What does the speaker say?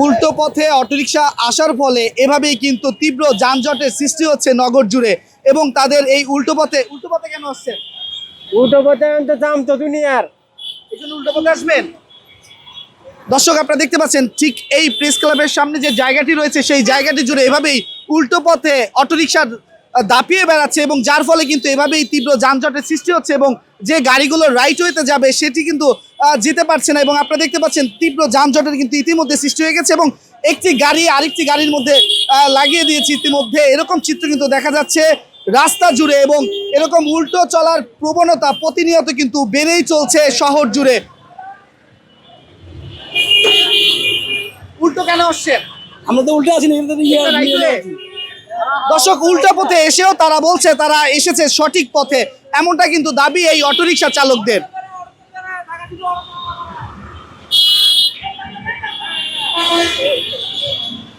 উল্টো পথে অটোরিকশা আসার ফলে এভাবেই কিন্তু তীব্র যানজটের সৃষ্টি হচ্ছে নগর জুড়ে এবং তাদের এই উল্টো পথে কেন আসছেন? উল্টো পথে তো দাম তো দুনিয়ার। এই জন্য উল্টো পথে আসবেন। দর্শক আপনারা দেখতে পাচ্ছেন ঠিক এই প্রেস ক্লাবের সামনে যে জায়গাটি রয়েছে সেই জায়গাটি জুড়ে এভাবেই উল্টো পথে অটোরিকশা দাপিয়ে বেড়াচ্ছে এবং যার ফলে কিন্তু এভাবেই তীব্র যানজটের সৃষ্টি হচ্ছে এবং যে গাড়িগুলো রাইট ওয়েতে যাবে সেটি কিন্তু যেতে পারছে না এবং আপনারা দেখতে পাচ্ছেন তীব্র যানজটের কিন্তু ইতিমধ্যে সৃষ্টি হয়ে গেছে এবং একটি গাড়ি আরেকটি গাড়ির মধ্যে লাগিয়ে দিয়েছে ইতিমধ্যে এরকম চিত্র কিন্তু দেখা যাচ্ছে রাস্তা জুড়ে এবং এরকম উল্টো চলার প্রবণতা প্রতিনিয়ত কিন্তু বেড়েই চলছে শহর জুড়ে। উল্টো কেন আসছেন? আমরা তো উল্টে আছি না, দর্শক উল্টা পথে এসেও তারা বলছে তারা এসেছে সঠিক পথে, এমনটা কিন্তু দাবি এই অটোরিকশা চালকদের।